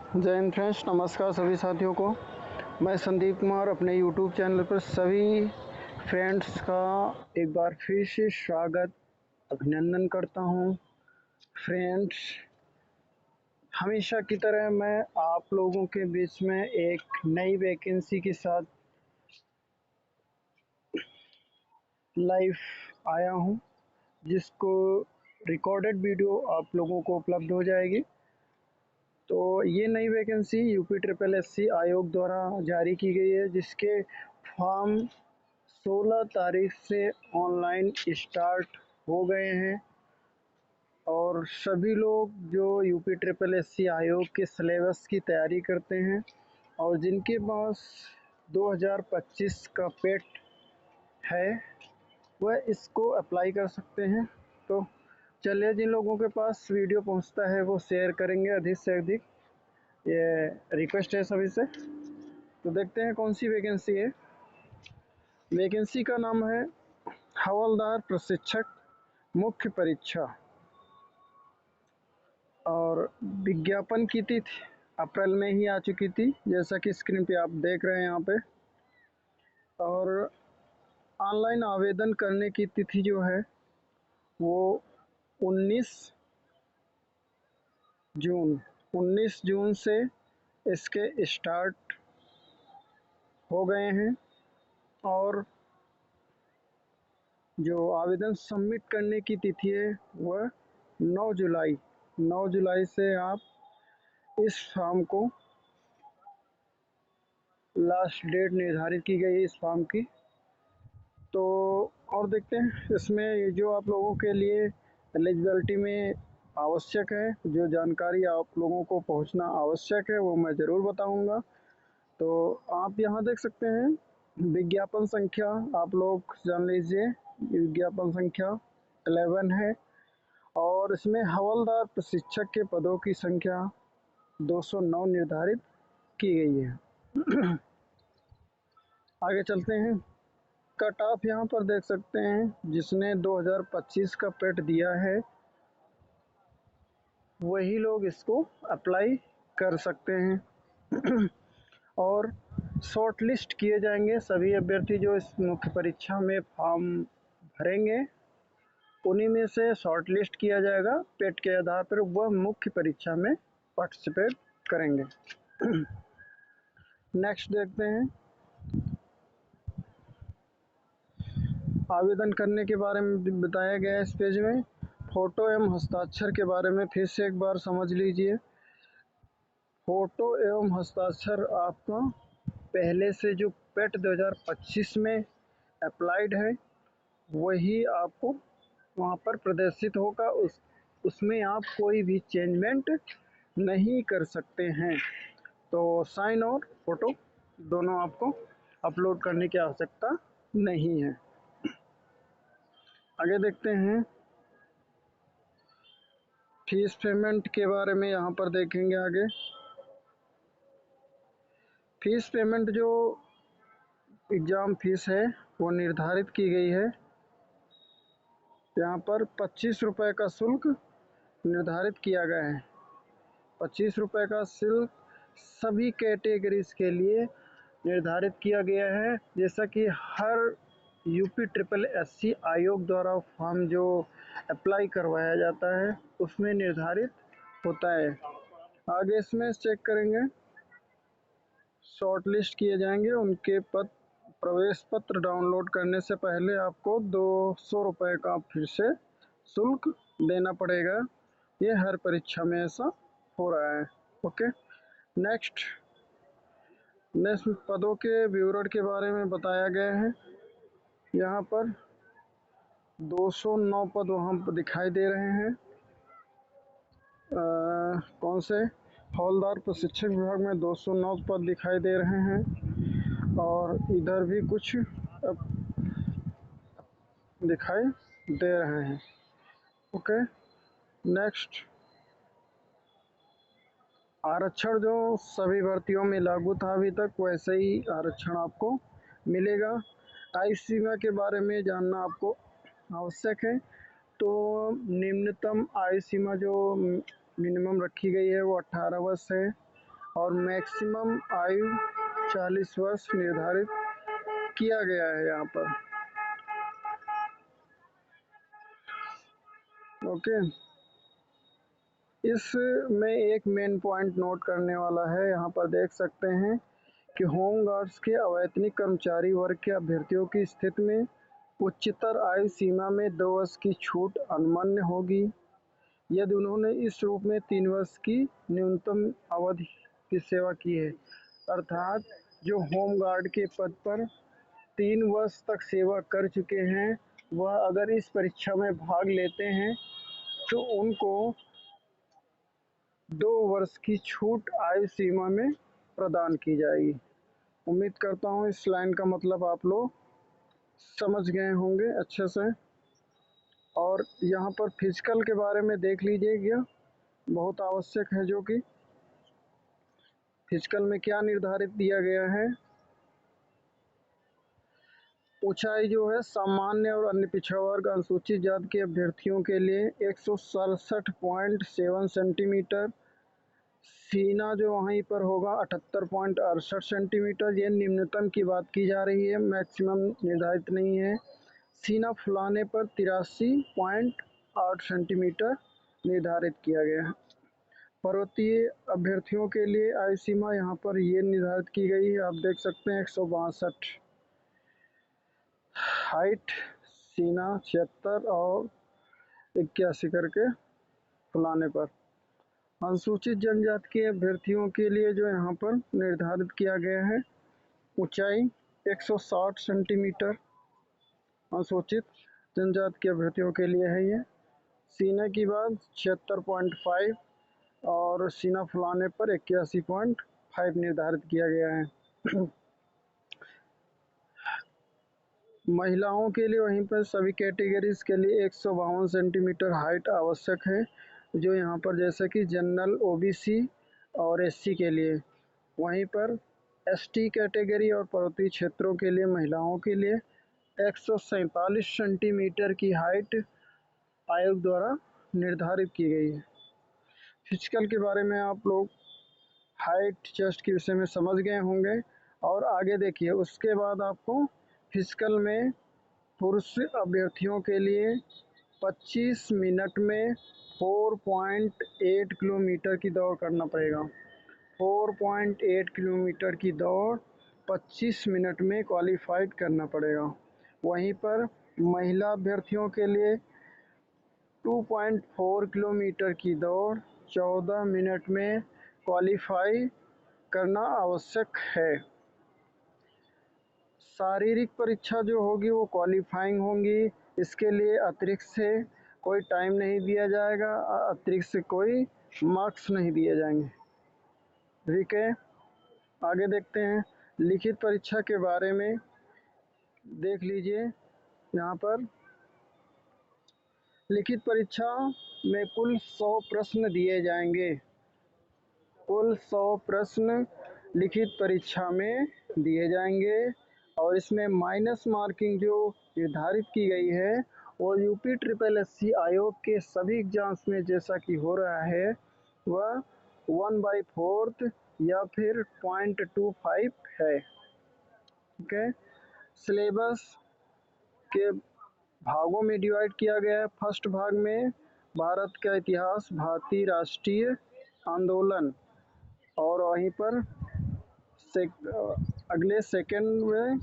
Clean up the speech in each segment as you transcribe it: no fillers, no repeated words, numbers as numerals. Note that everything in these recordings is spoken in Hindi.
जय हिंद फ्रेंड्स, नमस्कार सभी साथियों को। मैं संदीप कुमार अपने यूट्यूब चैनल पर सभी फ्रेंड्स का एक बार फिर से स्वागत अभिनंदन करता हूं। फ्रेंड्स, हमेशा की तरह मैं आप लोगों के बीच में एक नई वैकेंसी के साथ लाइव आया हूं, जिसको रिकॉर्डेड वीडियो आप लोगों को उपलब्ध हो जाएगी। तो ये नई वैकेंसी यूपी ट्रिपल एससी आयोग द्वारा जारी की गई है, जिसके फॉर्म 16 तारीख से ऑनलाइन स्टार्ट हो गए हैं। और सभी लोग जो यूपी ट्रिपल एससी आयोग के सिलेबस की तैयारी करते हैं और जिनके पास 2025 का पेट है, वह इसको अप्लाई कर सकते हैं। तो चलिए, जिन लोगों के पास वीडियो पहुंचता है वो शेयर करेंगे अधिक से अधिक, ये रिक्वेस्ट है सभी से। तो देखते हैं कौन सी वैकेंसी है। वैकेंसी का नाम है हवलदार प्रशिक्षक मुख्य परीक्षा, और विज्ञापन की तिथि अप्रैल में ही आ चुकी थी, जैसा कि स्क्रीन पे आप देख रहे हैं यहाँ पे। और ऑनलाइन आवेदन करने की तिथि जो है वो 19 जून 19 जून से इसके स्टार्ट हो गए हैं। और जो आवेदन सबमिट करने की तिथि है वह 9 जुलाई से आप इस फॉर्म को, लास्ट डेट निर्धारित की गई है इस फॉर्म की। तो और देखते हैं इसमें ये जो आप लोगों के लिए एलिजिबिलिटी में आवश्यक है, जो जानकारी आप लोगों को पहुंचना आवश्यक है, वो मैं ज़रूर बताऊंगा। तो आप यहाँ देख सकते हैं विज्ञापन संख्या, आप लोग जान लीजिए, विज्ञापन संख्या 11 है। और इसमें हवलदार प्रशिक्षक के पदों की संख्या 209 निर्धारित की गई है। आगे चलते हैं। कट ऑफ यहाँ पर देख सकते हैं, जिसने 2025 का पेट दिया है वही लोग इसको अप्लाई कर सकते हैं। और शॉर्ट लिस्ट किए जाएंगे सभी अभ्यर्थी जो इस मुख्य परीक्षा में फॉर्म भरेंगे, उन्हीं में से शॉर्ट लिस्ट किया जाएगा। पेट के आधार पर वह मुख्य परीक्षा में पार्टिसिपेट करेंगे। नेक्स्ट देखते हैं, आवेदन करने के बारे में बताया गया है इस पेज में। फ़ोटो एवं हस्ताक्षर के बारे में फिर से एक बार समझ लीजिए। फ़ोटो एवं हस्ताक्षर आपका पहले से जो पेट 2025 में अप्लाइड है वही आपको वहाँ पर प्रदर्शित होगा। उसमें आप कोई भी चेंजमेंट नहीं कर सकते हैं। तो साइन और फ़ोटो दोनों आपको अपलोड करने की आवश्यकता नहीं है। आगे देखते हैं, फीस पेमेंट के बारे में यहाँ पर देखेंगे। आगे फीस पेमेंट, जो एग्ज़ाम फीस है वो निर्धारित की गई है। यहाँ पर 25 रुपये का शुल्क निर्धारित किया गया है। 25 रुपये का शुल्क सभी कैटेगरीज के लिए निर्धारित किया गया है, जैसा कि हर यूपी ट्रिपल एससी आयोग द्वारा फॉर्म जो अप्लाई करवाया जाता है उसमें निर्धारित होता है। आगे इसमें चेक करेंगे, शॉर्ट लिस्ट किए जाएंगे। उनके प्रवेश पत्र डाउनलोड करने से पहले आपको 200 रुपये का फिर से शुल्क देना पड़ेगा। ये हर परीक्षा में ऐसा हो रहा है। ओके, नेक्स्ट पदों के विवरण के बारे में बताया गया है। यहाँ पर 209 पद वहाँ पर दिखाई दे रहे हैं। कौन से? हवलदार प्रशिक्षक विभाग में 209 पद दिखाई दे रहे हैं, और इधर भी कुछ दिखाई दे रहे हैं। ओके, नेक्स्ट, आरक्षण जो सभी भर्तियों में लागू था अभी तक, वैसे ही आरक्षण आपको मिलेगा। आयु सीमा के बारे में जानना आपको आवश्यक है। तो निम्नतम आयु सीमा जो मिनिमम रखी गई है वो 18 वर्ष है। और मैक्सिमम आयु 40 वर्ष निर्धारित किया गया है यहाँ पर। ओके, इसमें एक मेन पॉइंट नोट करने वाला है। यहाँ पर देख सकते हैं कि होमगार्ड्स के अवैतनिक कर्मचारी वर्ग के अभ्यर्थियों की स्थिति में उच्चतर आयु सीमा में 2 वर्ष की छूट अनुमान्य होगी यदि उन्होंने इस रूप में 3 वर्ष की न्यूनतम अवधि की सेवा की है। अर्थात जो होमगार्ड के पद पर 3 वर्ष तक सेवा कर चुके हैं, वह अगर इस परीक्षा में भाग लेते हैं तो उनको 2 वर्ष की छूट आयु सीमा में प्रदान की जाएगी। उम्मीद करता हूँ इस लाइन का मतलब आप लोग समझ गए होंगे अच्छे से। और यहाँ पर फिजिकल के बारे में देख लीजिएगा, बहुत आवश्यक है, जो कि फिजिकल में क्या निर्धारित दिया गया है। ऊंचाई जो है सामान्य और अन्य पिछड़ा वर्ग अनुसूचित जाति के अभ्यर्थियों के लिए 167.7 सेंटीमीटर, सीना जो वहीं पर होगा 78.68 सेंटीमीटर। ये निम्नतम की बात की जा रही है, मैक्सिमम निर्धारित नहीं है। सीना फुलाने पर 83.8 सेंटीमीटर निर्धारित किया गया है। पर्वतीय अभ्यर्थियों के लिए आयु सीमा यहाँ पर ये निर्धारित की गई है, आप देख सकते हैं 162। हाइट सीना 76 और 81 करके फुलाने पर। अनुसूचित जनजाति के अभ्यर्थियों के लिए जो यहाँ पर निर्धारित किया गया है, ऊंचाई 160 सेंटीमीटर अनुसूचित जनजाति के अभ्यर्थियों के लिए है ये। सीने की बात 76.5 और सीना फुलाने पर 81.5 निर्धारित किया गया है। महिलाओं के लिए वहीं पर सभी कैटेगरीज के लिए 152 सेंटीमीटर हाइट आवश्यक है, जो यहाँ पर जैसे कि जनरल, ओबीसी और एससी के लिए। वहीं पर एसटी कैटेगरी और पर्वतीय क्षेत्रों के लिए महिलाओं के लिए 147 सेंटीमीटर की हाइट आयोग द्वारा निर्धारित की गई है। फिजिकल के बारे में आप लोग हाइट चेस्ट के विषय में समझ गए होंगे। और आगे देखिए, उसके बाद आपको फिजिकल में पुरुष अभ्यर्थियों के लिए 25 मिनट में 4.8 किलोमीटर की दौड़ करना पड़ेगा। 4.8 किलोमीटर की दौड़ 25 मिनट में क्वालिफाइड करना पड़ेगा। वहीं पर महिला अभ्यर्थियों के लिए 2.4 किलोमीटर की दौड़ 14 मिनट में क्वालिफाई करना आवश्यक है। शारीरिक परीक्षा जो होगी वो क्वालिफाइंग होंगी, इसके लिए अतिरिक्त से कोई टाइम नहीं दिया जाएगा, अतिरिक्त से कोई मार्क्स नहीं दिए जाएंगे। ठीक है, आगे देखते हैं। लिखित परीक्षा के बारे में देख लीजिए। यहाँ पर लिखित परीक्षा में कुल 100 प्रश्न दिए जाएंगे। कुल 100 प्रश्न लिखित परीक्षा में दिए जाएंगे और इसमें माइनस मार्किंग जो निर्धारित की गई है वो यूपी ट्रिपल एससी आयोग के सभी एग्जाम्स में जैसा कि हो रहा है, वह 1/4 या फिर 0.25 है। ठीक है, सिलेबस के भागों में डिवाइड किया गया है। फर्स्ट भाग में भारत का इतिहास, भारतीय राष्ट्रीय आंदोलन, और वहीं पर अगले सेकंड में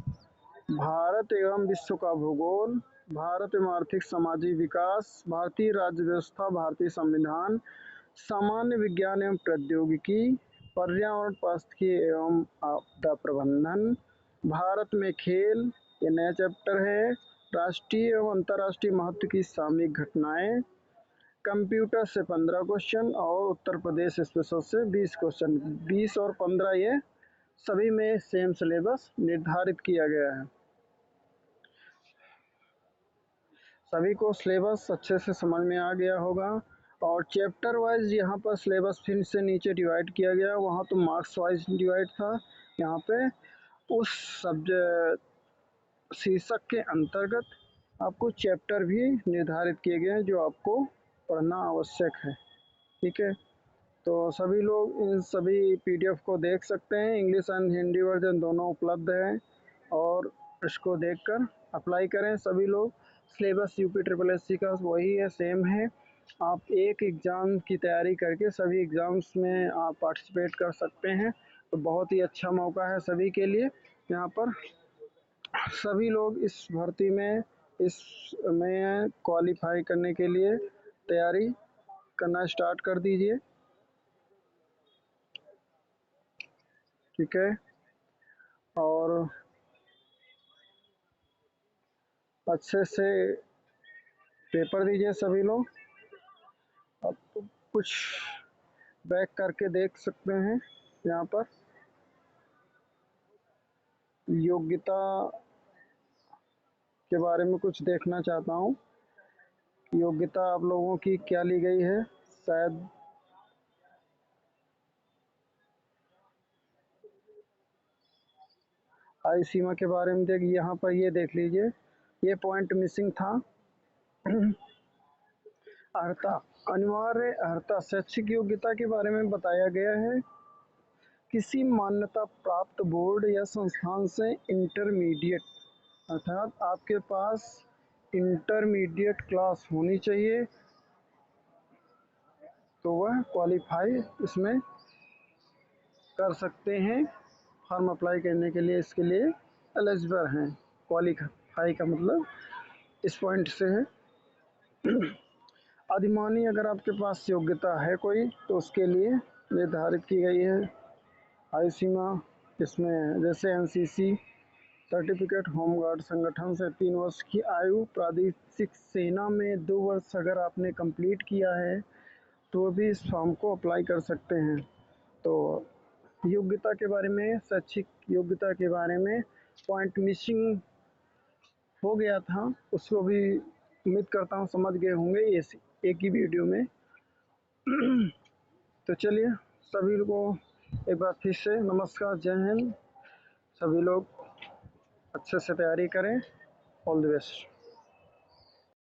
भारत एवं विश्व का भूगोल, भारत एवं आर्थिक सामाजिक विकास, भारतीय राज्य व्यवस्था, भारतीय संविधान, सामान्य विज्ञान एवं प्रौद्योगिकी, पर्यावरण, पारिस्थितिकी एवं आपदा प्रबंधन, भारत में खेल, ये नया चैप्टर है, राष्ट्रीय एवं अंतर्राष्ट्रीय महत्व की सामयिक घटनाएं, कंप्यूटर से 15 क्वेश्चन और उत्तर प्रदेश स्पेशल से 20 क्वेश्चन। 20 और 15 ये सभी में सेम सिलेबस निर्धारित किया गया है। सभी को सिलेबस अच्छे से समझ में आ गया होगा। और चैप्टर वाइज यहाँ पर सिलेबस फिर से नीचे डिवाइड किया गया, वहाँ तो मार्क्स वाइज डिवाइड था, यहाँ पे उस सब्जेक्ट शीर्षक के अंतर्गत आपको चैप्टर भी निर्धारित किए गए हैं जो आपको पढ़ना आवश्यक है। ठीक है, तो सभी लोग इन सभी पीडीएफ को देख सकते हैं। इंग्लिश एंड हिंदी वर्जन दोनों उपलब्ध हैं और इसको देखकर अप्लाई करें सभी लोग। सिलेबस यूपी ट्रिपल एससी का वही है, सेम है। आप एक एग्ज़ाम की तैयारी करके सभी एग्ज़ाम्स में आप पार्टिसिपेट कर सकते हैं। तो बहुत ही अच्छा मौका है सभी के लिए। यहाँ पर सभी लोग इस भर्ती में इसमें क्वालिफाई करने के लिए तैयारी करना स्टार्ट कर दीजिए। ठीक है, और अच्छे से पेपर दीजिए सभी लोग। अब कुछ बैक करके देख सकते हैं यहाँ पर। योग्यता के बारे में कुछ देखना चाहता हूँ। योग्यता आप लोगों की क्या ली गई है, शायद आयु सीमा के बारे में यहाँ पर ये देख लीजिए, ये पॉइंट मिसिंग था। अर्हता, अनिवार्य अर्हता शैक्षिक योग्यता के बारे में बताया गया है। किसी मान्यता प्राप्त बोर्ड या संस्थान से इंटरमीडिएट, अर्थात आपके पास इंटरमीडिएट क्लास होनी चाहिए, तो वह क्वालिफाई इसमें कर सकते हैं। फॉर्म अप्लाई करने के लिए इसके लिए एलिजिबल हैं। क्वालिफाई का मतलब इस पॉइंट से है। अधिमानी अगर आपके पास योग्यता है कोई, तो उसके लिए निर्धारित की गई है आयु सीमा। इसमें जैसे एनसीसी सर्टिफिकेट, होमगार्ड संगठन से 3 वर्ष की आयु, प्रादेशिक सेना में 2 वर्ष अगर आपने कंप्लीट किया है तो भी इस फॉर्म को अप्लाई कर सकते हैं। तो योग्यता के बारे में, शैक्षिक योग्यता के बारे में पॉइंट मिसिंग हो गया था, उसको भी उम्मीद करता हूँ समझ गए होंगे एक ही वीडियो में। तो चलिए सभी को एक बार फिर से नमस्कार, जय हिंद। सभी लोग अच्छे से तैयारी करें। All the best.